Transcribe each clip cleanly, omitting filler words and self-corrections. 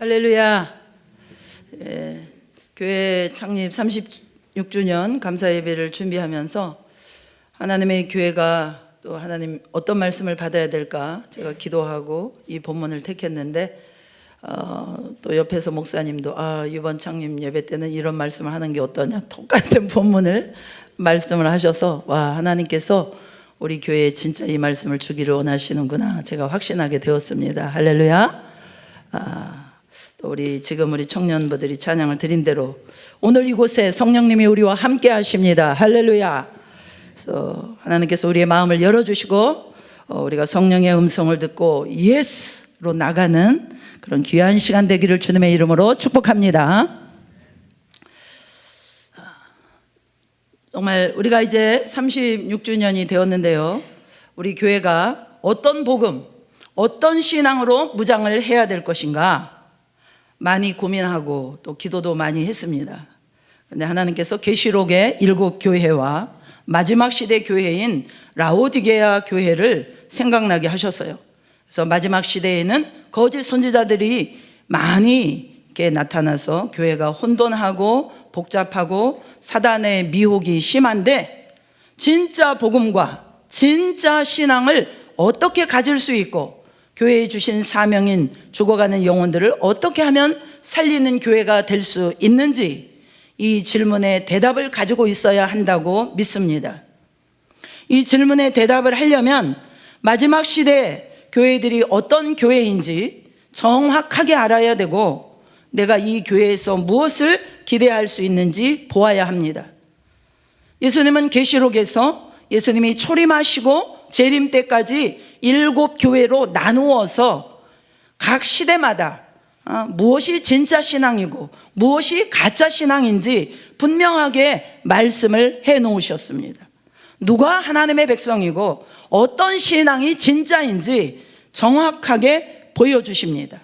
할렐루야. 교회 창립 36주년 감사 예배를 준비하면서 하나님의 교회가 또 하나님 어떤 말씀을 받아야 될까 제가 기도하고 이 본문을 택했는데 또 옆에서 목사님도 이번 창립 예배 때는 이런 말씀을 하는 게 어떠냐, 똑같은 본문을 말씀을 하셔서 하나님께서 우리 교회에 진짜 이 말씀을 주기를 원하시는구나 제가 확신하게 되었습니다. 할렐루야. 또 우리 청년부들이 찬양을 드린 대로 오늘 이곳에 성령님이 우리와 함께 하십니다. 할렐루야. 그래서 하나님께서 우리의 마음을 열어주시고 우리가 성령의 음성을 듣고 예스로 나가는 그런 귀한 시간 되기를 주님의 이름으로 축복합니다. 정말 우리가 이제 36주년이 되었는데요, 우리 교회가 어떤 복음, 어떤 신앙으로 무장을 해야 될 것인가 많이 고민하고 또 기도도 많이 했습니다. 그런데 하나님께서 계시록의 7교회와 마지막 시대 교회인 라오디게아 교회를 생각나게 하셨어요. 그래서 마지막 시대에는 거짓 선지자들이 많이 이렇게 나타나서 교회가 혼돈하고 복잡하고 사단의 미혹이 심한데, 진짜 복음과 진짜 신앙을 어떻게 가질 수 있고 교회에 주신 사명인 죽어가는 영혼들을 어떻게 하면 살리는 교회가 될 수 있는지, 이 질문에 대답을 가지고 있어야 한다고 믿습니다. 이 질문에 대답을 하려면 마지막 시대 교회들이 어떤 교회인지 정확하게 알아야 되고, 내가 이 교회에서 무엇을 기대할 수 있는지 보아야 합니다. 예수님은 계시록에서 예수님이 초림하시고 재림 때까지 7교회로 나누어서 각 시대마다 무엇이 진짜 신앙이고 무엇이 가짜 신앙인지 분명하게 말씀을 해 놓으셨습니다. 누가 하나님의 백성이고 어떤 신앙이 진짜인지 정확하게 보여주십니다.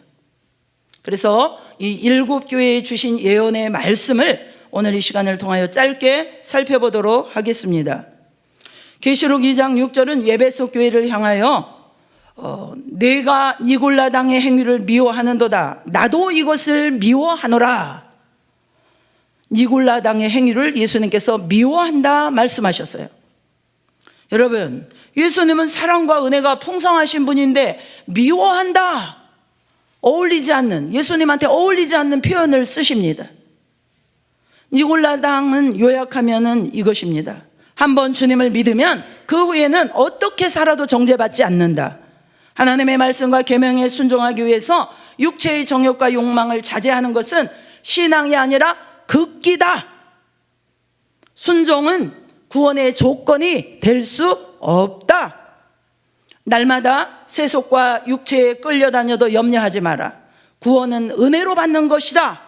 그래서 이 7교회에 주신 예언의 말씀을 오늘 이 시간을 통하여 짧게 살펴보도록 하겠습니다. 계시록 2장 6절은 예배소 교회를 향하여 내가 니골라당의 행위를 미워하는도다. 나도 이것을 미워하노라. 니골라당의 행위를 예수님께서 미워한다 말씀하셨어요. 여러분, 예수님은 사랑과 은혜가 풍성하신 분인데 미워한다, 어울리지 않는, 예수님한테 어울리지 않는 표현을 쓰십니다. 니골라당은 요약하면은 이것입니다. 한번 주님을 믿으면 그 후에는 어떻게 살아도 정죄받지 않는다. 하나님의 말씀과 계명에 순종하기 위해서 육체의 정욕과 욕망을 자제하는 것은 신앙이 아니라 극기다. 순종은 구원의 조건이 될 수 없다. 날마다 세속과 육체에 끌려다녀도 염려하지 마라. 구원은 은혜로 받는 것이다.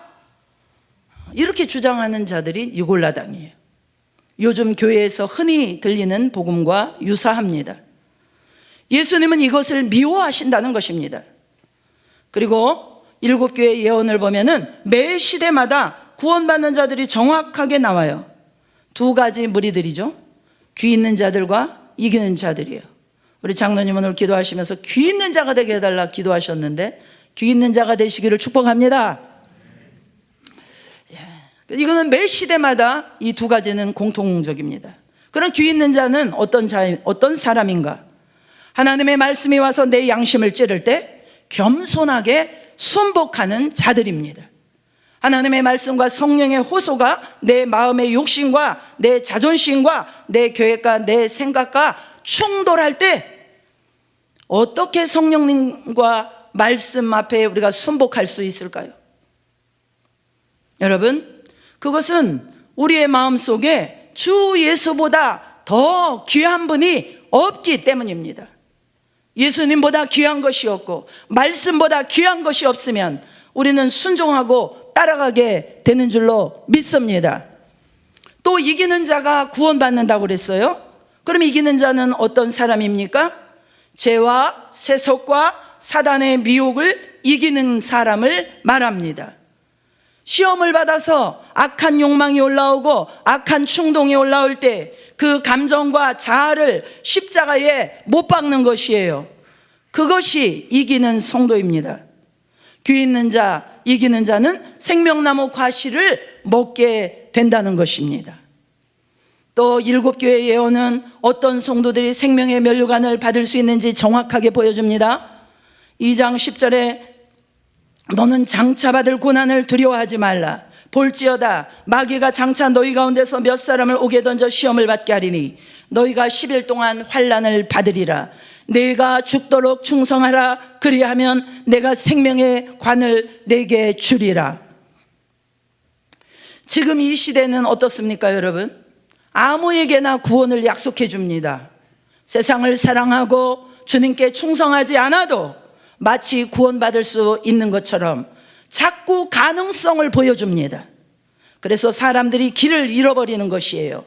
이렇게 주장하는 자들이 니골라당이에요. 요즘 교회에서 흔히 들리는 복음과 유사합니다. 예수님은 이것을 미워하신다는 것입니다. 그리고 7교회 예언을 보면은 매 시대마다 구원받는 자들이 정확하게 나와요. 2가지 무리들이죠. 귀 있는 자들과 이기는 자들이에요. 우리 장로님 오늘 기도하시면서 귀 있는 자가 되게 해달라 기도하셨는데 귀 있는 자가 되시기를 축복합니다. 이거는 매 시대마다 이 2가지는 공통적입니다. 그런 귀 있는 자는 어떤 사람인가? 하나님의 말씀이 와서 내 양심을 찌를 때 겸손하게 순복하는 자들입니다. 하나님의 말씀과 성령의 호소가 내 마음의 욕심과 내 자존심과 내 계획과 내 생각과 충돌할 때 어떻게 성령님과 말씀 앞에 우리가 순복할 수 있을까요? 여러분, 그것은 우리의 마음속에 주 예수보다 더 귀한 분이 없기 때문입니다. 예수님보다 귀한 것이 없고 말씀보다 귀한 것이 없으면 우리는 순종하고 따라가게 되는 줄로 믿습니다. 또 이기는 자가 구원받는다고 그랬어요. 그럼 이기는 자는 어떤 사람입니까? 죄와 세속과 사단의 미혹을 이기는 사람을 말합니다. 시험을 받아서 악한 욕망이 올라오고 악한 충동이 올라올 때 그 감정과 자아를 십자가에 못 박는 것이에요. 그것이 이기는 성도입니다. 귀 있는 자, 이기는 자는 생명나무 과실을 먹게 된다는 것입니다. 또 7교회 예언은 어떤 성도들이 생명의 면류관을 받을 수 있는지 정확하게 보여줍니다. 2장 10절에 너는 장차 받을 고난을 두려워하지 말라. 볼지어다 마귀가 장차 너희 가운데서 몇 사람을 옥에 던져 시험을 받게 하리니 너희가 10일 동안 환난을 받으리라. 내가 죽도록 충성하라. 그리하면 내가 생명의 관을 내게 주리라. 지금 이 시대는 어떻습니까, 여러분? 아무에게나 구원을 약속해 줍니다. 세상을 사랑하고 주님께 충성하지 않아도 마치 구원받을 수 있는 것처럼 자꾸 가능성을 보여줍니다. 그래서 사람들이 길을 잃어버리는 것이에요.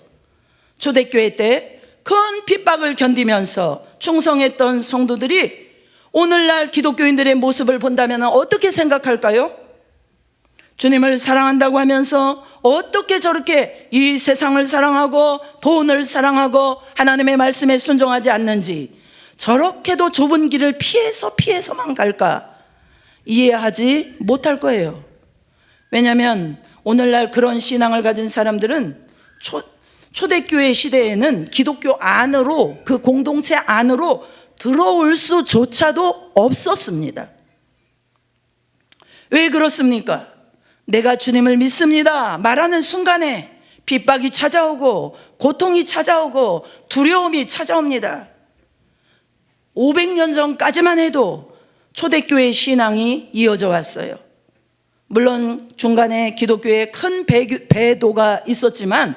초대교회 때 큰 핍박을 견디면서 충성했던 성도들이 오늘날 기독교인들의 모습을 본다면 어떻게 생각할까요? 주님을 사랑한다고 하면서 어떻게 저렇게 이 세상을 사랑하고 돈을 사랑하고 하나님의 말씀에 순종하지 않는지, 저렇게도 좁은 길을 피해서만 갈까 이해하지 못할 거예요. 왜냐하면 오늘날 그런 신앙을 가진 사람들은 초대교회 시대에는 기독교 안으로, 그 공동체 안으로 들어올 수조차도 없었습니다. 왜 그렇습니까? 내가 주님을 믿습니다 말하는 순간에 핍박이 찾아오고 고통이 찾아오고 두려움이 찾아옵니다. 500년 전까지만 해도 초대교회 신앙이 이어져 왔어요. 물론 중간에 기독교에 큰 배도가 있었지만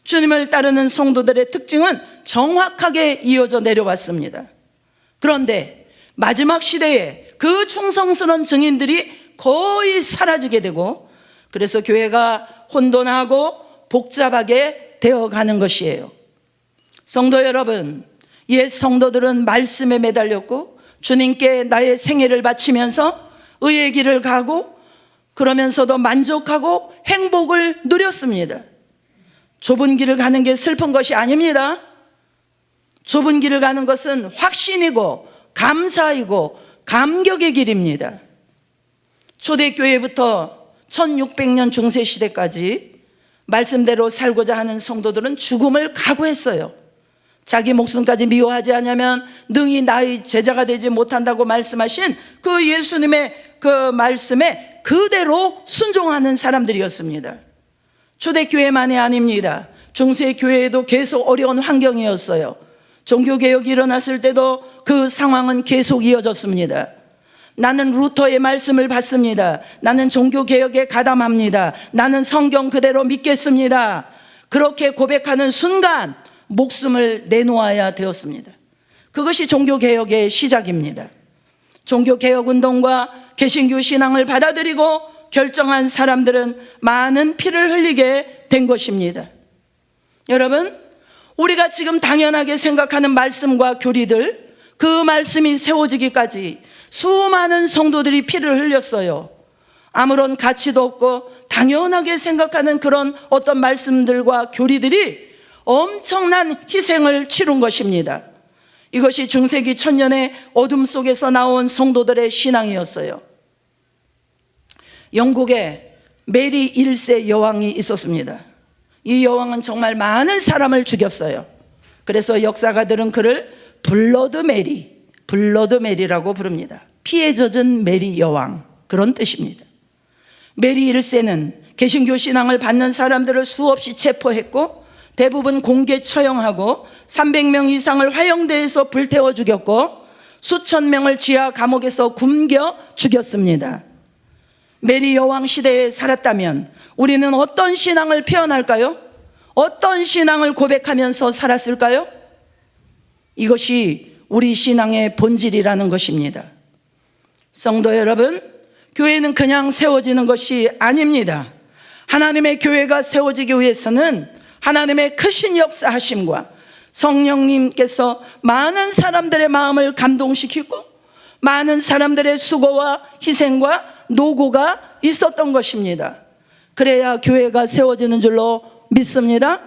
주님을 따르는 성도들의 특징은 정확하게 이어져 내려왔습니다. 그런데 마지막 시대에 그 충성스러운 증인들이 거의 사라지게 되고, 그래서 교회가 혼돈하고 복잡하게 되어가는 것이에요. 성도 여러분, 옛 성도들은 말씀에 매달렸고 주님께 나의 생애를 바치면서 의의 길을 가고 그러면서도 만족하고 행복을 누렸습니다. 좁은 길을 가는 게 슬픈 것이 아닙니다. 좁은 길을 가는 것은 확신이고 감사이고 감격의 길입니다. 초대교회부터 1600년 중세시대까지 말씀대로 살고자 하는 성도들은 죽음을 각오했어요. 자기 목숨까지 미워하지 않으면 능히 나의 제자가 되지 못한다고 말씀하신 그 예수님의 그 말씀에 그대로 순종하는 사람들이었습니다. 초대교회만이 아닙니다. 중세교회에도 계속 어려운 환경이었어요. 종교개혁이 일어났을 때도 그 상황은 계속 이어졌습니다. 나는 루터의 말씀을 받습니다. 나는 종교개혁에 가담합니다. 나는 성경 그대로 믿겠습니다. 그렇게 고백하는 순간 목숨을 내놓아야 되었습니다. 그것이 종교개혁의 시작입니다. 종교개혁운동과 개신교 신앙을 받아들이고 결정한 사람들은 많은 피를 흘리게 된 것입니다. 여러분, 우리가 지금 당연하게 생각하는 말씀과 교리들, 그 말씀이 세워지기까지 수많은 성도들이 피를 흘렸어요. 아무런 가치도 없고 당연하게 생각하는 그런 어떤 말씀들과 교리들이 엄청난 희생을 치룬 것입니다. 이것이 중세기 1000년의 어둠 속에서 나온 성도들의 신앙이었어요. 영국에 메리 1세 여왕이 있었습니다. 이 여왕은 정말 많은 사람을 죽였어요. 그래서 역사가들은 그를 블러드 메리라고 부릅니다. 피에 젖은 메리 여왕, 그런 뜻입니다. 메리 1세는 개신교 신앙을 받는 사람들을 수없이 체포했고 대부분 공개 처형하고 300명 이상을 화형대에서 불태워 죽였고 수천 명을 지하 감옥에서 굶겨 죽였습니다. 메리 여왕 시대에 살았다면 우리는 어떤 신앙을 표현할까요? 어떤 신앙을 고백하면서 살았을까요? 이것이 우리 신앙의 본질이라는 것입니다. 성도 여러분, 교회는 그냥 세워지는 것이 아닙니다. 하나님의 교회가 세워지기 위해서는 하나님의 크신 역사하심과 성령님께서 많은 사람들의 마음을 감동시키고 많은 사람들의 수고와 희생과 노고가 있었던 것입니다. 그래야 교회가 세워지는 줄로 믿습니다.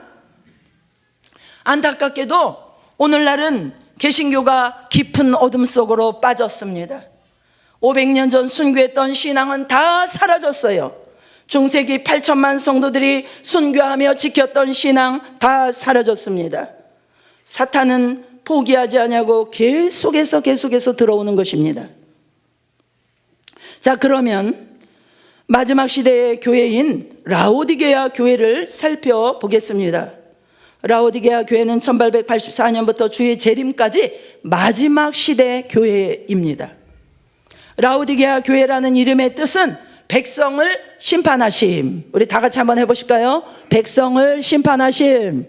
안타깝게도 오늘날은 개신교가 깊은 어둠 속으로 빠졌습니다. 500년 전 순교했던 신앙은 다 사라졌어요. 중세기 8천만 성도들이 순교하며 지켰던 신앙 다 사라졌습니다. 사탄은 포기하지 않냐고 계속해서 들어오는 것입니다. 자, 그러면 마지막 시대의 교회인 라오디게아 교회를 살펴보겠습니다. 라오디게아 교회는 1884년부터 주의 재림까지 마지막 시대 교회입니다. 라오디게아 교회라는 이름의 뜻은 백성을 심판하심. 우리 다 같이 한번 해보실까요? 백성을 심판하심.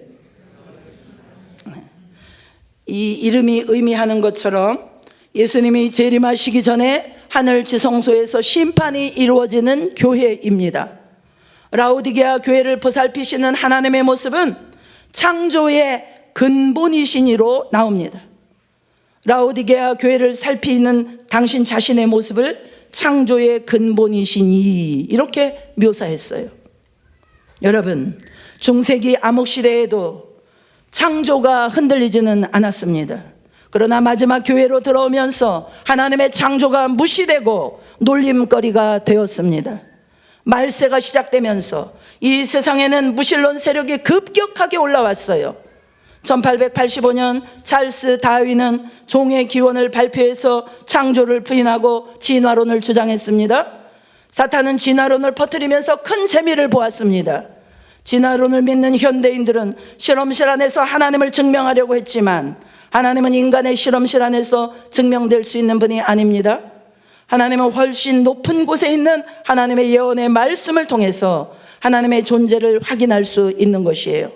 이 이름이 의미하는 것처럼 예수님이 재림하시기 전에 하늘 지성소에서 심판이 이루어지는 교회입니다. 라오디게아 교회를 보살피시는 하나님의 모습은 창조의 근본이시니로 나옵니다. 라오디게아 교회를 살피는 당신 자신의 모습을 창조의 근본이시니 이렇게 묘사했어요. 여러분, 중세기 암흑시대에도 창조가 흔들리지는 않았습니다. 그러나 마지막 교회로 들어오면서 하나님의 창조가 무시되고 놀림거리가 되었습니다. 말세가 시작되면서 이 세상에는 무신론 세력이 급격하게 올라왔어요. 1885년 찰스 다윈은 종의 기원을 발표해서 창조를 부인하고 진화론을 주장했습니다. 사탄은 진화론을 퍼뜨리면서 큰 재미를 보았습니다. 진화론을 믿는 현대인들은 실험실 안에서 하나님을 증명하려고 했지만 하나님은 인간의 실험실 안에서 증명될 수 있는 분이 아닙니다. 하나님은 훨씬 높은 곳에 있는 하나님의 예언의 말씀을 통해서 하나님의 존재를 확인할 수 있는 것이에요.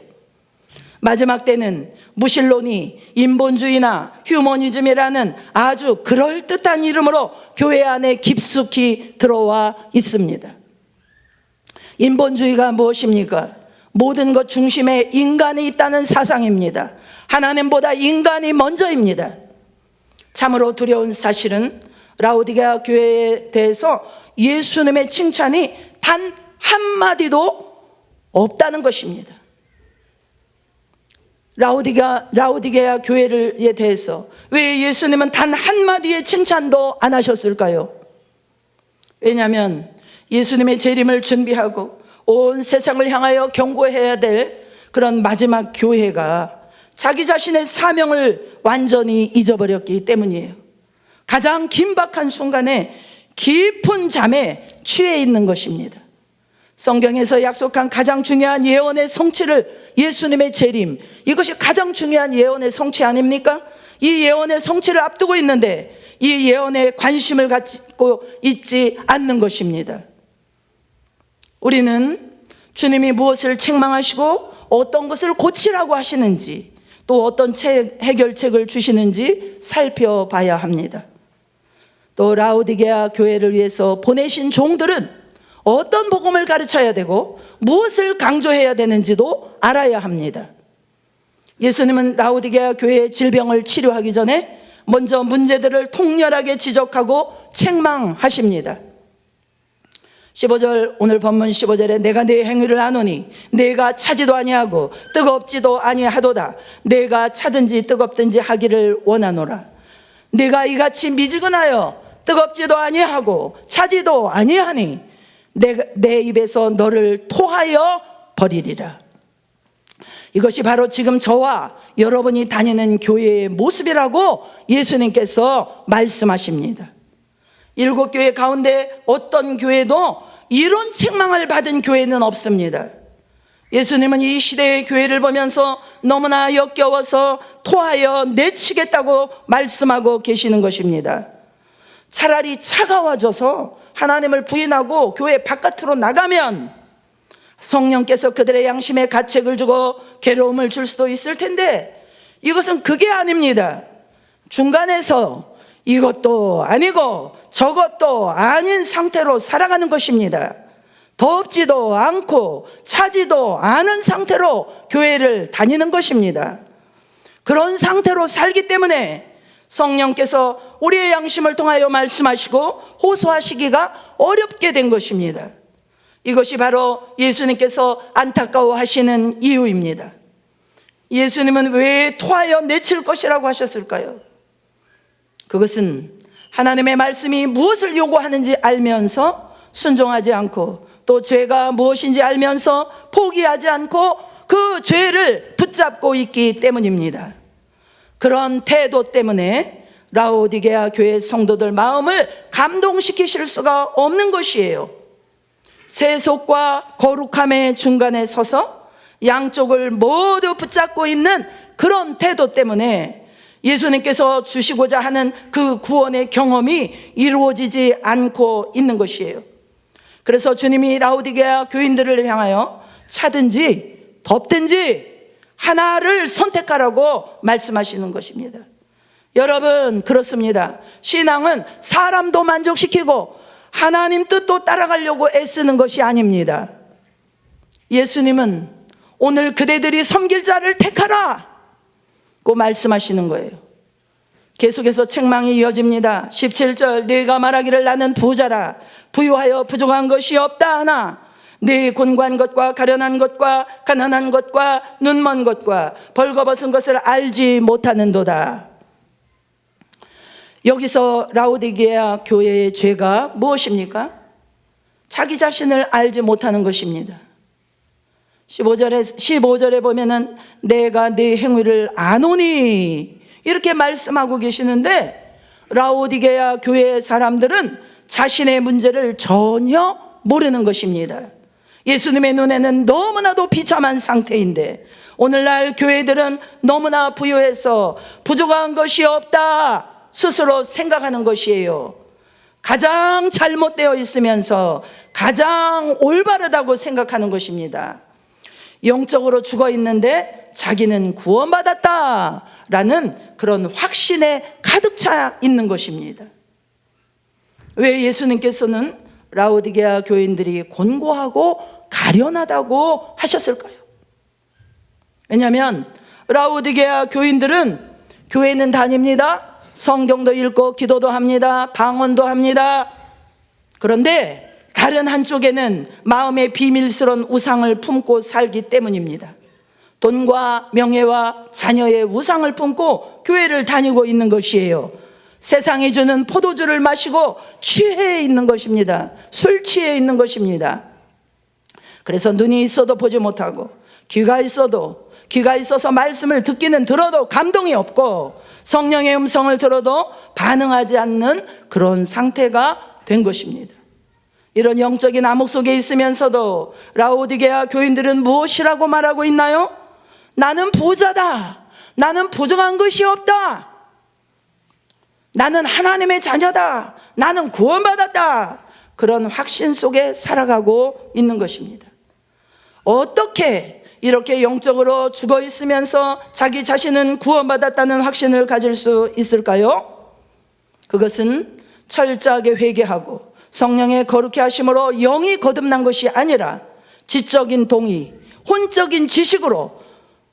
마지막 때는 무신론이 인본주의나 휴머니즘이라는 아주 그럴듯한 이름으로 교회 안에 깊숙이 들어와 있습니다. 인본주의가 무엇입니까? 모든 것 중심에 인간이 있다는 사상입니다. 하나님보다 인간이 먼저입니다. 참으로 두려운 사실은 라오디게아 교회에 대해서 예수님의 칭찬이 단 한마디도 없다는 것입니다. 라오디게아 교회에 대해서 왜 예수님은 단 한마디의 칭찬도 안 하셨을까요? 왜냐하면 예수님의 재림을 준비하고 온 세상을 향하여 경고해야 될 그런 마지막 교회가 자기 자신의 사명을 완전히 잊어버렸기 때문이에요. 가장 긴박한 순간에 깊은 잠에 취해 있는 것입니다. 성경에서 약속한 가장 중요한 예언의 성취를, 예수님의 재림, 이것이 가장 중요한 예언의 성취 아닙니까? 이 예언의 성취를 앞두고 있는데 이 예언에 관심을 갖고 있지 않는 것입니다. 우리는 주님이 무엇을 책망하시고 어떤 것을 고치라고 하시는지, 또 어떤 해결책을 주시는지 살펴봐야 합니다. 또 라오디게아 교회를 위해서 보내신 종들은 어떤 복음을 가르쳐야 되고 무엇을 강조해야 되는지도 알아야 합니다. 예수님은 라오디게아 교회의 질병을 치료하기 전에 먼저 문제들을 통렬하게 지적하고 책망하십니다. 15절, 오늘 본문 15절에 내가 네 행위를 아노니 내가 차지도 아니하고 뜨겁지도 아니하도다. 내가 차든지 뜨겁든지 하기를 원하노라. 내가 이같이 미지근하여 뜨겁지도 아니하고 차지도 아니하니 내 입에서 너를 토하여 버리리라. 이것이 바로 지금 저와 여러분이 다니는 교회의 모습이라고 예수님께서 말씀하십니다. 7교회 가운데 어떤 교회도 이런 책망을 받은 교회는 없습니다. 예수님은 이 시대의 교회를 보면서 너무나 역겨워서 토하여 내치겠다고 말씀하고 계시는 것입니다. 차라리 차가워져서 하나님을 부인하고 교회 바깥으로 나가면 성령께서 그들의 양심에 가책을 주고 괴로움을 줄 수도 있을 텐데 이것은 그게 아닙니다. 중간에서 이것도 아니고 저것도 아닌 상태로 살아가는 것입니다. 덥지도 않고 차지도 않은 상태로 교회를 다니는 것입니다. 그런 상태로 살기 때문에 성령께서 우리의 양심을 통하여 말씀하시고 호소하시기가 어렵게 된 것입니다. 이것이 바로 예수님께서 안타까워하시는 이유입니다. 예수님은 왜 토하여 내칠 것이라고 하셨을까요? 그것은 하나님의 말씀이 무엇을 요구하는지 알면서 순종하지 않고, 또 죄가 무엇인지 알면서 포기하지 않고 그 죄를 붙잡고 있기 때문입니다. 그런 태도 때문에 라오디게아 교회 성도들 마음을 감동시키실 수가 없는 것이에요. 세속과 거룩함의 중간에 서서 양쪽을 모두 붙잡고 있는 그런 태도 때문에 예수님께서 주시고자 하는 그 구원의 경험이 이루어지지 않고 있는 것이에요. 그래서 주님이 라오디게아 교인들을 향하여 차든지 덥든지 하나를 선택하라고 말씀하시는 것입니다. 여러분, 그렇습니다. 신앙은 사람도 만족시키고 하나님 뜻도 따라가려고 애쓰는 것이 아닙니다. 예수님은 오늘 그대들이 섬길 자를 택하라 고 말씀하시는 거예요. 계속해서 책망이 이어집니다. 17절, 네가 말하기를 나는 부자라 부유하여 부족한 것이 없다 하나 네 곤고한 것과 가련한 것과 가난한 것과 눈먼 것과 벌거벗은 것을 알지 못하는도다. 여기서 라오디게아 교회의 죄가 무엇입니까? 자기 자신을 알지 못하는 것입니다. 15절에 보면은 내가 네 행위를 아노니 이렇게 말씀하고 계시는데, 라오디게아 교회의 사람들은 자신의 문제를 전혀 모르는 것입니다. 예수님의 눈에는 너무나도 비참한 상태인데, 오늘날 교회들은 너무나 부유해서 부족한 것이 없다 스스로 생각하는 것이에요. 가장 잘못되어 있으면서 가장 올바르다고 생각하는 것입니다. 영적으로 죽어 있는데 자기는 구원받았다라는 그런 확신에 가득 차 있는 것입니다. 왜 예수님께서는 라오디게아 교인들이 곤고하고 가련하다고 하셨을까요? 왜냐하면 라오디게아 교인들은 교회는 다닙니다. 성경도 읽고 기도도 합니다. 방언도 합니다. 그런데 다른 한쪽에는 마음의 비밀스러운 우상을 품고 살기 때문입니다. 돈과 명예와 자녀의 우상을 품고 교회를 다니고 있는 것이에요. 세상이 주는 포도주를 마시고 취해 있는 것입니다. 술 취해 있는 것입니다. 그래서 눈이 있어도 보지 못하고, 귀가 있어서 말씀을 듣기는 들어도 감동이 없고, 성령의 음성을 들어도 반응하지 않는 그런 상태가 된 것입니다. 이런 영적인 암흑 속에 있으면서도 라오디게아 교인들은 무엇이라고 말하고 있나요? 나는 부자다. 나는 부족한 것이 없다. 나는 하나님의 자녀다. 나는 구원받았다. 그런 확신 속에 살아가고 있는 것입니다. 어떻게 이렇게 영적으로 죽어 있으면서 자기 자신은 구원받았다는 확신을 가질 수 있을까요? 그것은 철저하게 회개하고 성령의 거룩해 하심으로 영이 거듭난 것이 아니라 지적인 동의, 혼적인 지식으로,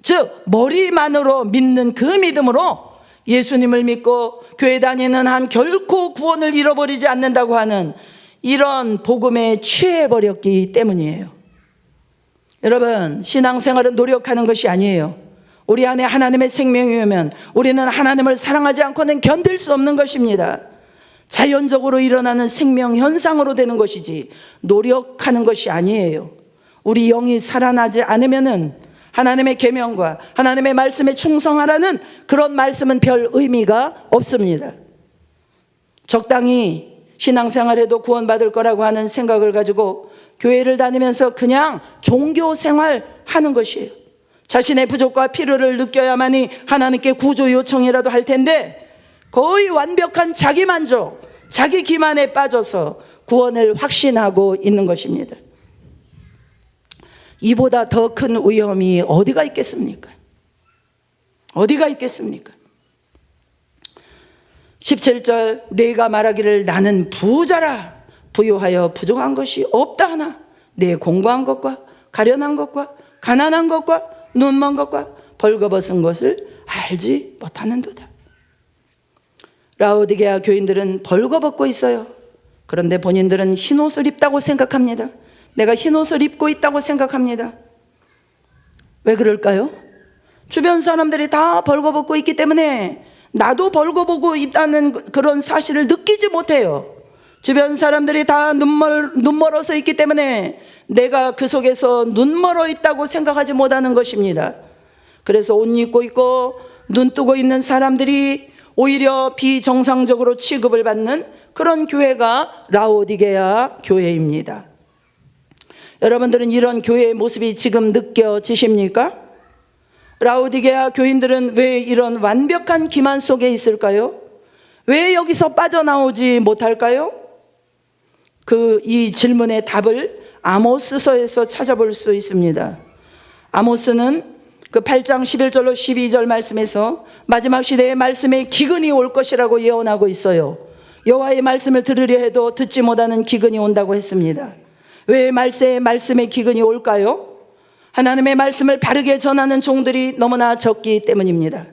즉 머리만으로 믿는 그 믿음으로 예수님을 믿고 교회 다니는 한 결코 구원을 잃어버리지 않는다고 하는 이런 복음에 취해버렸기 때문이에요. 여러분, 신앙생활은 노력하는 것이 아니에요. 우리 안에 하나님의 생명이 오면 우리는 하나님을 사랑하지 않고는 견딜 수 없는 것입니다. 자연적으로 일어나는 생명 현상으로 되는 것이지 노력하는 것이 아니에요. 우리 영이 살아나지 않으면은 하나님의 계명과 하나님의 말씀에 충성하라는 그런 말씀은 별 의미가 없습니다. 적당히 신앙생활에도 구원받을 거라고 하는 생각을 가지고 교회를 다니면서 그냥 종교생활 하는 것이에요. 자신의 부족과 필요를 느껴야만이 하나님께 구조 요청이라도 할 텐데, 거의 완벽한 자기만족, 자기 기만에 빠져서 구원을 확신하고 있는 것입니다. 이보다 더 큰 위험이 어디가 있겠습니까? 어디가 있겠습니까? 17절, 네가 말하기를 나는 부자라 부유하여 부족한 것이 없다 하나 내 공고한 것과 가련한 것과 가난한 것과 눈먼 것과 벌거벗은 것을 알지 못하는도다. 라오디게아 교인들은 벌거벗고 있어요. 그런데 본인들은 흰옷을 입다고 생각합니다. 내가 흰옷을 입고 있다고 생각합니다. 왜 그럴까요? 주변 사람들이 다 벌거벗고 있기 때문에 나도 벌거보고 있다는 그런 사실을 느끼지 못해요. 주변 사람들이 다 눈멀어서 있기 때문에 내가 그 속에서 눈멀어 있다고 생각하지 못하는 것입니다. 그래서 옷 입고 있고 눈 뜨고 있는 사람들이 오히려 비정상적으로 취급을 받는 그런 교회가 라오디게아 교회입니다. 여러분들은 이런 교회의 모습이 지금 느껴지십니까? 라오디게아 교인들은 왜 이런 완벽한 기만 속에 있을까요? 왜 여기서 빠져나오지 못할까요? 이 질문의 답을 아모스서에서 찾아볼 수 있습니다. 아모스는 그 8장 11절로 12절 말씀에서 마지막 시대에 말씀의 기근이 올 것이라고 예언하고 있어요. 여호와의 말씀을 들으려 해도 듣지 못하는 기근이 온다고 했습니다. 왜 말씀의 기근이 올까요? 하나님의 말씀을 바르게 전하는 종들이 너무나 적기 때문입니다.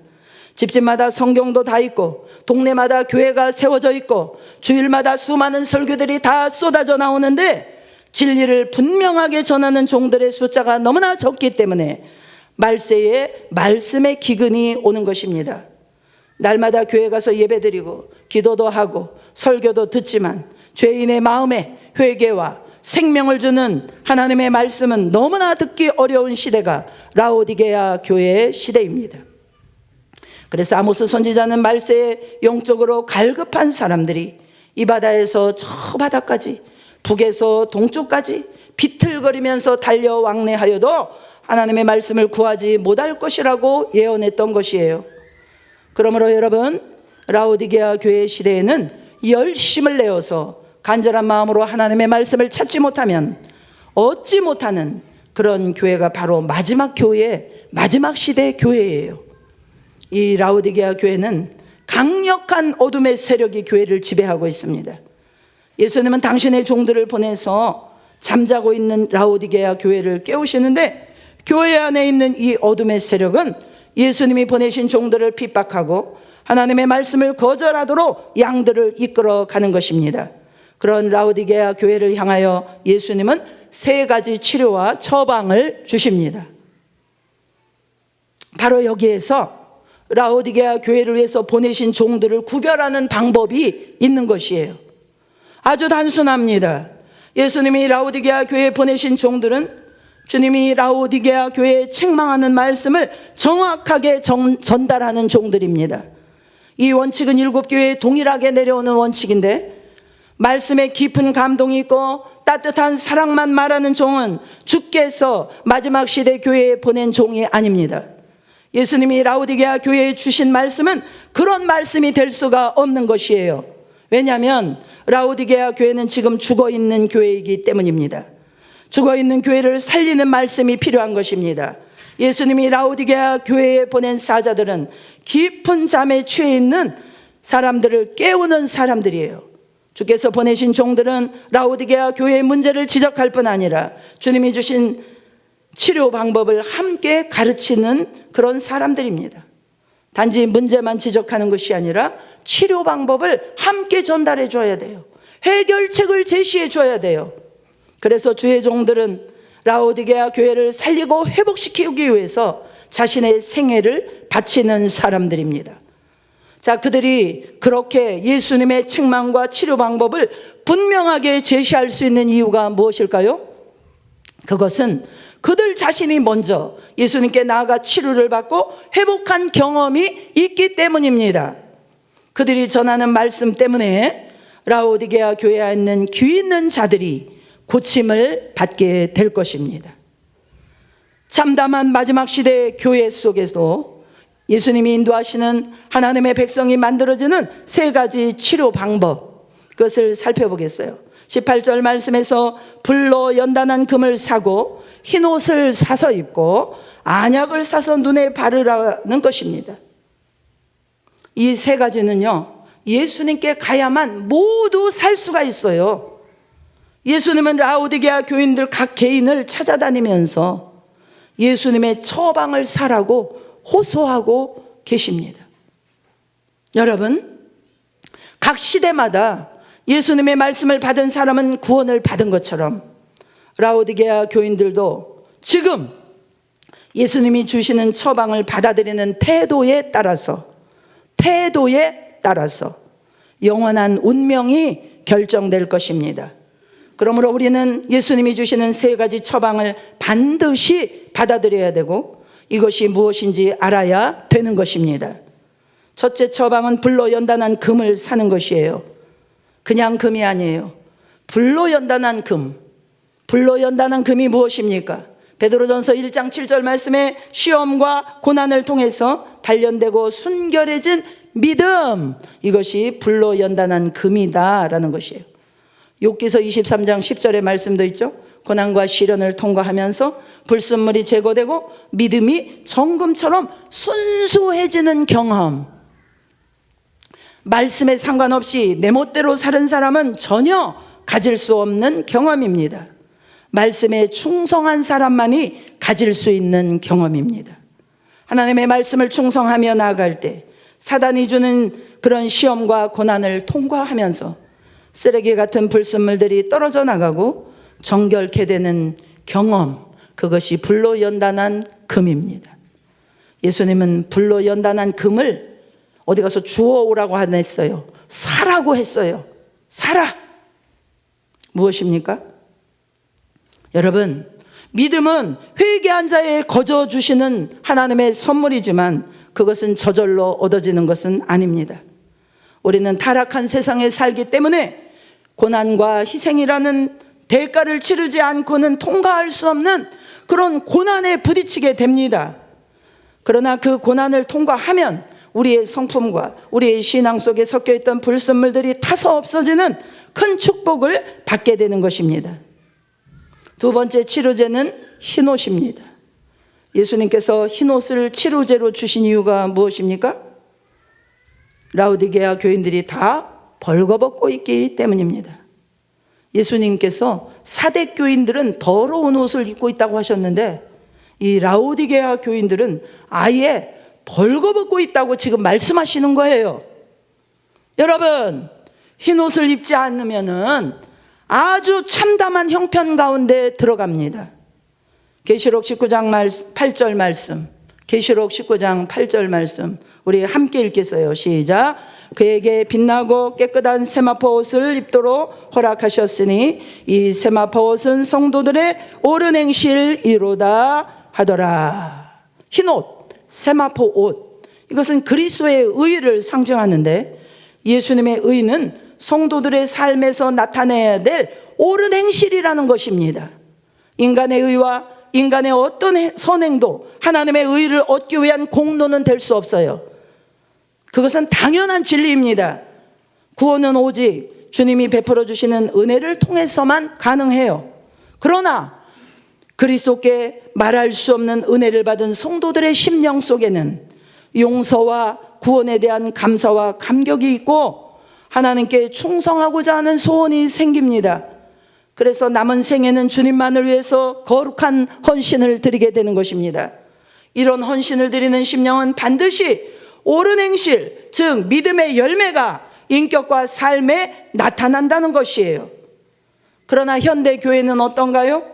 집집마다 성경도 다 있고 동네마다 교회가 세워져 있고 주일마다 수많은 설교들이 다 쏟아져 나오는데 진리를 분명하게 전하는 종들의 숫자가 너무나 적기 때문에 말세에 말씀의 기근이 오는 것입니다. 날마다 교회 가서 예배드리고 기도도 하고 설교도 듣지만 죄인의 마음에 회개와 생명을 주는 하나님의 말씀은 너무나 듣기 어려운 시대가 라오디게아 교회의 시대입니다. 그래서 아모스 선지자는 말세에 영적으로 갈급한 사람들이 이 바다에서 저 바다까지 북에서 동쪽까지 비틀거리면서 달려 왕래하여도 하나님의 말씀을 구하지 못할 것이라고 예언했던 것이에요. 그러므로 여러분, 라오디게아 교회 시대에는 열심을 내어서 간절한 마음으로 하나님의 말씀을 찾지 못하면 얻지 못하는 그런 교회가 바로 마지막 교회, 마지막 시대의 교회예요. 이 라오디게아 교회는 강력한 어둠의 세력이 교회를 지배하고 있습니다. 예수님은 당신의 종들을 보내서 잠자고 있는 라오디게아 교회를 깨우시는데 교회 안에 있는 이 어둠의 세력은 예수님이 보내신 종들을 핍박하고 하나님의 말씀을 거절하도록 양들을 이끌어 가는 것입니다. 그런 라오디게아 교회를 향하여 예수님은 3가지 치료와 처방을 주십니다. 바로 여기에서 라오디게아 교회를 위해서 보내신 종들을 구별하는 방법이 있는 것이에요. 아주 단순합니다. 예수님이 라오디게아 교회에 보내신 종들은 주님이 라오디게아 교회에 책망하는 말씀을 정확하게 전달하는 종들입니다. 이 원칙은 7교회에 동일하게 내려오는 원칙인데 말씀에 깊은 감동이 있고 따뜻한 사랑만 말하는 종은 주께서 마지막 시대 교회에 보낸 종이 아닙니다. 예수님이 라오디게아 교회에 주신 말씀은 그런 말씀이 될 수가 없는 것이에요. 왜냐하면 라오디게아 교회는 지금 죽어있는 교회이기 때문입니다. 죽어있는 교회를 살리는 말씀이 필요한 것입니다. 예수님이 라오디게아 교회에 보낸 사자들은 깊은 잠에 취해 있는 사람들을 깨우는 사람들이에요. 주께서 보내신 종들은 라오디게아 교회의 문제를 지적할 뿐 아니라 주님이 주신 치료 방법을 함께 가르치는 그런 사람들입니다. 단지 문제만 지적하는 것이 아니라 치료 방법을 함께 전달해 줘야 돼요. 해결책을 제시해 줘야 돼요. 그래서 주의 종들은 라오디게아 교회를 살리고 회복시키기 위해서 자신의 생애를 바치는 사람들입니다. 자, 그들이 그렇게 예수님의 책망과 치료 방법을 분명하게 제시할 수 있는 이유가 무엇일까요? 그것은 그들 자신이 먼저 예수님께 나아가 치료를 받고 회복한 경험이 있기 때문입니다. 그들이 전하는 말씀 때문에 라오디게아 교회에 있는 귀 있는 자들이 고침을 받게 될 것입니다. 참담한 마지막 시대의 교회 속에서 예수님이 인도하시는 하나님의 백성이 만들어지는 3가지 치료 방법, 그것을 살펴보겠어요. 18절 말씀에서 불로 연단한 금을 사고 흰옷을 사서 입고 안약을 사서 눈에 바르라는 것입니다. 이 3가지는요, 예수님께 가야만 모두 살 수가 있어요. 예수님은 라오디게아 교인들 각 개인을 찾아다니면서 예수님의 처방을 사라고 호소하고 계십니다. 여러분, 각 시대마다 예수님의 말씀을 받은 사람은 구원을 받은 것처럼 라오디게아 교인들도 지금 예수님이 주시는 처방을 받아들이는 태도에 따라서 태도에 따라서 영원한 운명이 결정될 것입니다. 그러므로 우리는 예수님이 주시는 세 가지 처방을 반드시 받아들여야 되고 이것이 무엇인지 알아야 되는 것입니다. 첫째 처방은 불로 연단한 금을 사는 것이에요. 그냥 금이 아니에요. 불로 연단한 금. 불로 연단한 금이 무엇입니까? 베드로전서 1장 7절 말씀에 시험과 고난을 통해서 단련되고 순결해진 믿음, 이것이 불로 연단한 금이다라는 것이에요. 욥기서 23장 10절의 말씀도 있죠. 고난과 시련을 통과하면서 불순물이 제거되고 믿음이 정금처럼 순수해지는 경험. 말씀에 상관없이 내 멋대로 사는 사람은 전혀 가질 수 없는 경험입니다. 말씀에 충성한 사람만이 가질 수 있는 경험입니다. 하나님의 말씀을 충성하며 나아갈 때 사단이 주는 그런 시험과 고난을 통과하면서 쓰레기 같은 불순물들이 떨어져 나가고 정결케 되는 경험, 그것이 불로 연단한 금입니다. 예수님은 불로 연단한 금을 어디 가서 주워오라고 안 했어요. 사라고 했어요. 사라. 무엇입니까? 여러분, 믿음은 회개한 자에 거저 주시는 하나님의 선물이지만 그것은 저절로 얻어지는 것은 아닙니다. 우리는 타락한 세상에 살기 때문에 고난과 희생이라는 대가를 치르지 않고는 통과할 수 없는 그런 고난에 부딪히게 됩니다. 그러나 그 고난을 통과하면 우리의 성품과 우리의 신앙 속에 섞여있던 불순물들이 타서 없어지는 큰 축복을 받게 되는 것입니다. 두 번째 치료제는 흰옷입니다. 예수님께서 흰옷을 치료제로 주신 이유가 무엇입니까? 라오디게아 교인들이 다 벌거벗고 있기 때문입니다. 예수님께서 사대 교인들은 더러운 옷을 입고 있다고 하셨는데 이 라오디게아 교인들은 아예 벌거벗고 있다고 지금 말씀하시는 거예요. 여러분, 흰옷을 입지 않으면은 아주 참담한 형편 가운데 들어갑니다. 계시록 19장 8절 말씀, 계시록 19장 8절 말씀 우리 함께 읽겠어요. 시작. 그에게 빛나고 깨끗한 세마포 옷을 입도록 허락하셨으니 이 세마포 옷은 성도들의 옳은 행실이로다 하더라. 흰옷, 세마포 옷, 이것은 그리스도의 의를 상징하는데 선생님의 의는 성도들의 삶에서 나타내야 될 옳은 행실이라는 것입니다. 인간의 의와 인간의 어떤 선행도 하나님의 의를 얻기 위한 공로는 될 수 없어요. 그것은 당연한 진리입니다. 구원은 오직 주님이 베풀어 주시는 은혜를 통해서만 가능해요. 그러나 그리스도께 말할 수 없는 은혜를 받은 성도들의 심령 속에는 용서와 구원에 대한 감사와 감격이 있고 하나님께 충성하고자 하는 소원이 생깁니다. 그래서 남은 생에는 주님만을 위해서 거룩한 헌신을 드리게 되는 것입니다. 이런 헌신을 드리는 심령은 반드시 옳은 행실, 즉 믿음의 열매가 인격과 삶에 나타난다는 것이에요. 그러나 현대 교회는 어떤가요?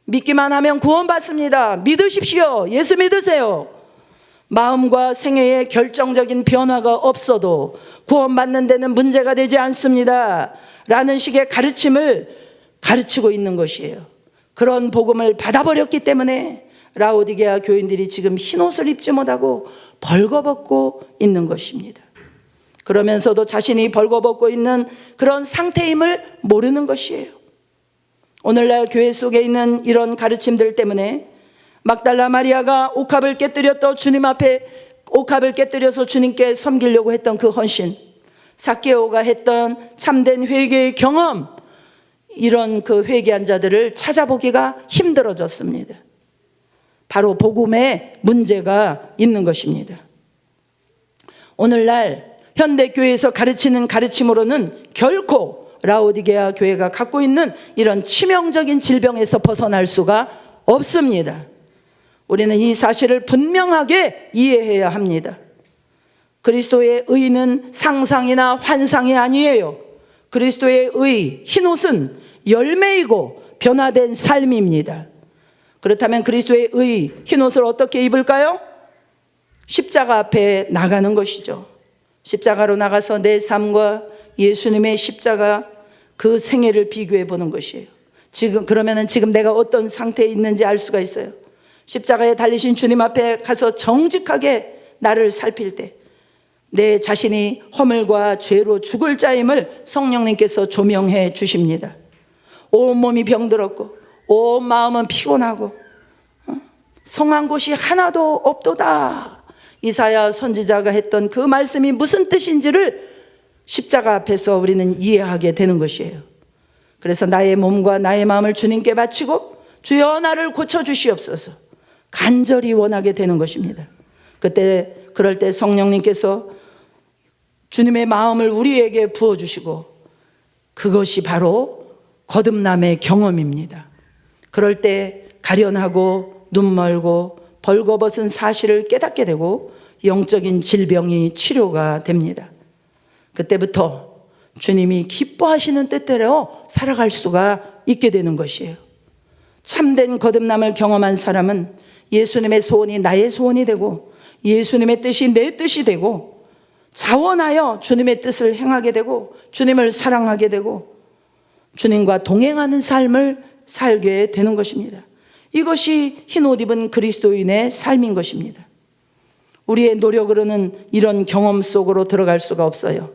믿기만 하면 구원받습니다. 믿으십시오. 예수 믿으세요. 마음과 생애에 결정적인 변화가 없어도 구원받는 데는 문제가 되지 않습니다 라는 식의 가르침을 가르치고 있는 것이에요. 그런 복음을 받아버렸기 때문에 라오디게아 교인들이 지금 흰옷을 입지 못하고 벌거벗고 있는 것입니다. 그러면서도 자신이 벌거벗고 있는 그런 상태임을 모르는 것이에요. 오늘날 교회 속에 있는 이런 가르침들 때문에 막달라 마리아가 옥합을 깨뜨렸던 주님 앞에 옥합을 깨뜨려서 주님께 섬기려고 했던 그 헌신, 삭개오가 했던 참된 회개의 경험, 이런 그 회개한 자들을 찾아보기가 힘들어졌습니다. 바로 복음에 문제가 있는 것입니다. 오늘날 현대교회에서 가르치는 가르침으로는 결코 라오디게아 교회가 갖고 있는 이런 치명적인 질병에서 벗어날 수가 없습니다. 우리는 이 사실을 분명하게 이해해야 합니다. 그리스도의 의는 상상이나 환상이 아니에요. 그리스도의 의, 흰옷은 열매이고 변화된 삶입니다. 그렇다면 그리스도의 의, 흰옷을 어떻게 입을까요? 십자가 앞에 나가는 것이죠. 십자가로 나가서 내 삶과 예수님의 십자가 그 생애를 비교해 보는 것이에요. 그러면은 지금 내가 어떤 상태에 있는지 알 수가 있어요. 십자가에 달리신 주님 앞에 가서 정직하게 나를 살필 때 내 자신이 허물과 죄로 죽을 자임을 성령님께서 조명해 주십니다. 온몸이 병들었고 온 마음은 피곤하고 성한 곳이 하나도 없도다. 이사야 선지자가 했던 그 말씀이 무슨 뜻인지를 십자가 앞에서 우리는 이해하게 되는 것이에요. 그래서 나의 몸과 나의 마음을 주님께 바치고 주여 나를 고쳐주시옵소서 간절히 원하게 되는 것입니다. 그럴 때 성령님께서 주님의 마음을 우리에게 부어주시고 그것이 바로 거듭남의 경험입니다. 그럴 때 가련하고 눈멀고 벌거벗은 사실을 깨닫게 되고 영적인 질병이 치료가 됩니다. 그때부터 주님이 기뻐하시는 뜻대로 살아갈 수가 있게 되는 것이에요. 참된 거듭남을 경험한 사람은 예수님의 소원이 나의 소원이 되고 예수님의 뜻이 내 뜻이 되고 자원하여 주님의 뜻을 행하게 되고 주님을 사랑하게 되고 주님과 동행하는 삶을 살게 되는 것입니다. 이것이 흰옷 입은 그리스도인의 삶인 것입니다. 우리의 노력으로는 이런 경험 속으로 들어갈 수가 없어요.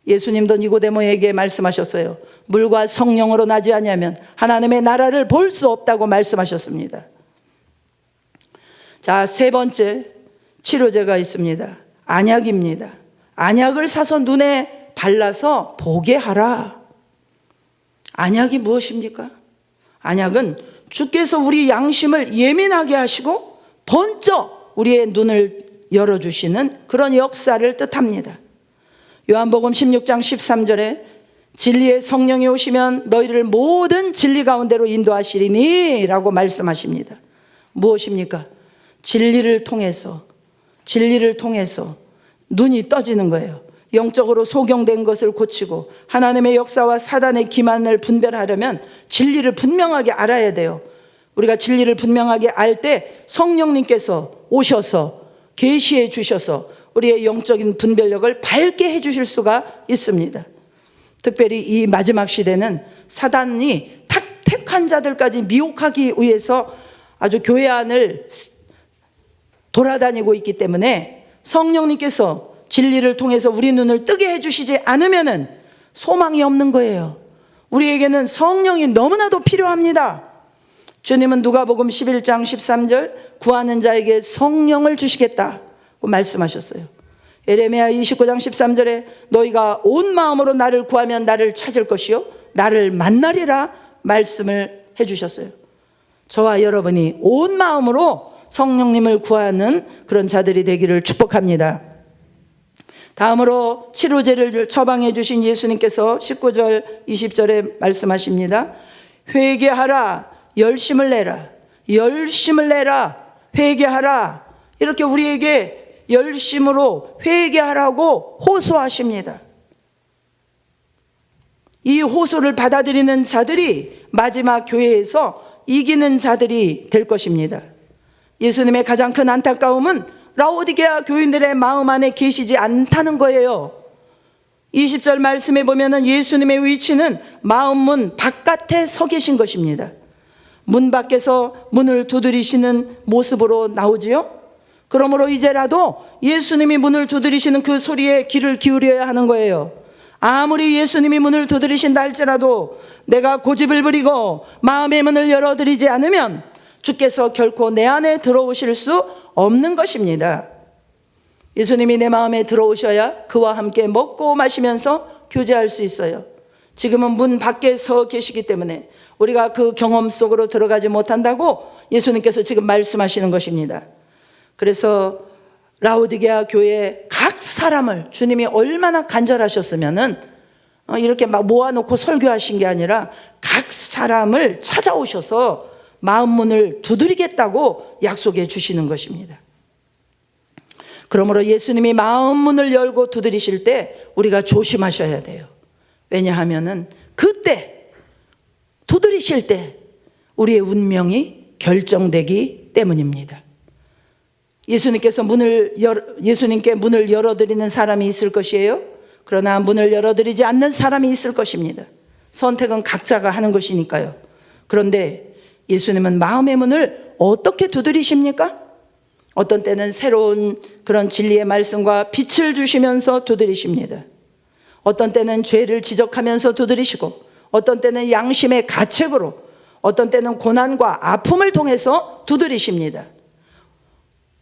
예수님도 니고데모에게 말씀하셨어요. 물과 성령으로 나지 아니하면 하나님의 나라를 볼 수 없다고 말씀하셨습니다. 자, 세 번째 치료제가 있습니다. 안약입니다. 안약을 사서 눈에 발라서 보게 하라. 안약이 무엇입니까? 안약은 주께서 우리 양심을 예민하게 하시고 번쩍 우리의 눈을 열어주시는 그런 역사를 뜻합니다. 요한복음 16장 13절에 진리의 성령이 오시면 너희를 모든 진리 가운데로 인도하시리니 라고 말씀하십니다. 무엇입니까? 진리를 통해서 눈이 떠지는 거예요. 영적으로 소경된 것을 고치고 하나님의 역사와 사단의 기만을 분별하려면 진리를 분명하게 알아야 돼요. 우리가 진리를 분명하게 알 때 성령님께서 오셔서 계시해 주셔서 우리의 영적인 분별력을 밝게 해 주실 수가 있습니다. 특별히 이 마지막 시대는 사단이 택한 자들까지 미혹하기 위해서 아주 교회 안을 돌아다니고 있기 때문에 성령님께서 진리를 통해서 우리 눈을 뜨게 해주시지 않으면 소망이 없는 거예요. 우리에게는 성령이 너무나도 필요합니다. 주님은 누가복음 11장 13절 구하는 자에게 성령을 주시겠다고 말씀하셨어요. 에레미야 29장 13절에 너희가 온 마음으로 나를 구하면 나를 찾을 것이요 나를 만나리라 말씀을 해주셨어요. 저와 여러분이 온 마음으로 성령님을 구하는 그런 자들이 되기를 축복합니다. 다음으로 치료제를 처방해 주신 예수님께서 19절 20절에 말씀하십니다. 회개하라, 열심을 내라, 열심을 내라, 회개하라. 이렇게 우리에게 열심으로 회개하라고 호소하십니다. 이 호소를 받아들이는 자들이 마지막 교회에서 이기는 자들이 될 것입니다. 예수님의 가장 큰 안타까움은 라오디게아 교인들의 마음 안에 계시지 않다는 거예요. 20절 말씀에 보면은 예수님의 위치는 마음문 바깥에 서 계신 것입니다. 문 밖에서 문을 두드리시는 모습으로 나오지요. 그러므로 이제라도 예수님이 문을 두드리시는 그 소리에 귀를 기울여야 하는 거예요. 아무리 예수님이 문을 두드리신다 할지라도 내가 고집을 부리고 마음의 문을 열어드리지 않으면 주께서 결코 내 안에 들어오실 수 없는 것입니다. 예수님이 내 마음에 들어오셔야 그와 함께 먹고 마시면서 교제할 수 있어요. 지금은 문 밖에 서 계시기 때문에 우리가 그 경험 속으로 들어가지 못한다고 예수님께서 지금 말씀하시는 것입니다. 그래서 라오디게아 교회 각 사람을 주님이 얼마나 간절하셨으면은 이렇게 막 모아놓고 설교하신 게 아니라 각 사람을 찾아오셔서 마음 문을 두드리겠다고 약속해 주시는 것입니다. 그러므로 예수님이 마음 문을 열고 두드리실 때 우리가 조심하셔야 돼요. 왜냐하면은 그때 두드리실 때 우리의 운명이 결정되기 때문입니다. 예수님께 문을 열어드리는 사람이 있을 것이에요. 그러나 문을 열어드리지 않는 사람이 있을 것입니다. 선택은 각자가 하는 것이니까요. 그런데 예수님은 마음의 문을 어떻게 두드리십니까? 어떤 때는 새로운 그런 진리의 말씀과 빛을 주시면서 두드리십니다. 어떤 때는 죄를 지적하면서 두드리시고, 어떤 때는 양심의 가책으로, 어떤 때는 고난과 아픔을 통해서 두드리십니다.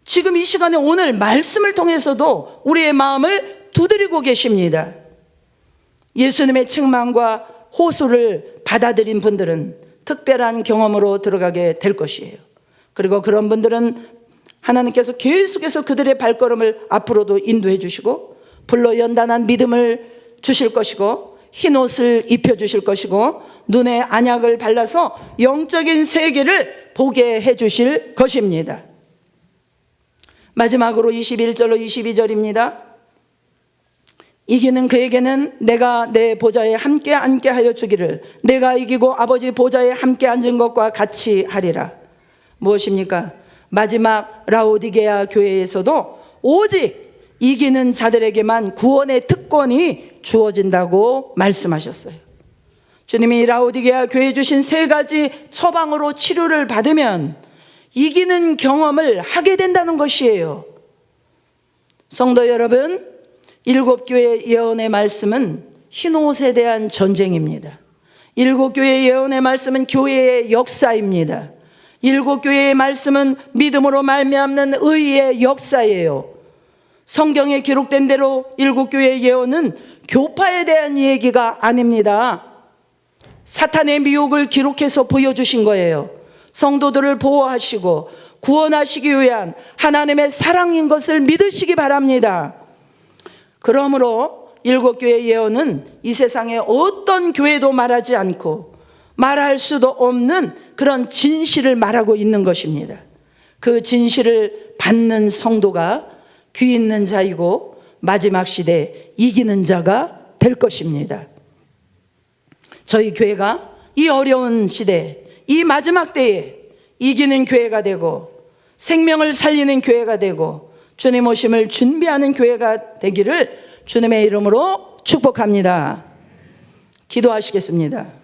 지금 이 시간에 오늘 말씀을 통해서도 우리의 마음을 두드리고 계십니다. 예수님의 책망과 호소를 받아들인 분들은 특별한 경험으로 들어가게 될 것이에요. 그리고 그런 분들은 하나님께서 계속해서 그들의 발걸음을 앞으로도 인도해 주시고, 불로 연단한 믿음을 주실 것이고, 흰 옷을 입혀 주실 것이고, 눈에 안약을 발라서 영적인 세계를 보게 해 주실 것입니다. 마지막으로 21절로 22절입니다. 이기는 그에게는 내가 내 보좌에 함께 앉게 하여 주기를, 내가 이기고 아버지 보좌에 함께 앉은 것과 같이 하리라. 무엇입니까? 마지막 라오디게아 교회에서도 오직 이기는 자들에게만 구원의 특권이 주어진다고 말씀하셨어요. 주님이 라오디게아 교회에 주신 세 가지 처방으로 치료를 받으면 이기는 경험을 하게 된다는 것이에요. 성도 여러분, 7교회 예언의 말씀은 흰옷에 대한 전쟁입니다. 7교회 예언의 말씀은 교회의 역사입니다. 7교회의 말씀은 믿음으로 말미암는 의의 역사예요. 성경에 기록된 대로 7교회의 예언은 교파에 대한 얘기가 아닙니다. 사탄의 미혹을 기록해서 보여주신 거예요. 성도들을 보호하시고 구원하시기 위한 하나님의 사랑인 것을 믿으시기 바랍니다. 그러므로 7교회의 예언은 이 세상에 어떤 교회도 말하지 않고 말할 수도 없는 그런 진실을 말하고 있는 것입니다. 그 진실을 받는 성도가 귀 있는 자이고 마지막 시대에 이기는 자가 될 것입니다. 저희 교회가 이 어려운 시대, 이 마지막 때에 이기는 교회가 되고 생명을 살리는 교회가 되고 주님 오심을 준비하는 교회가 되기를 주님의 이름으로 축복합니다. 기도하시겠습니다.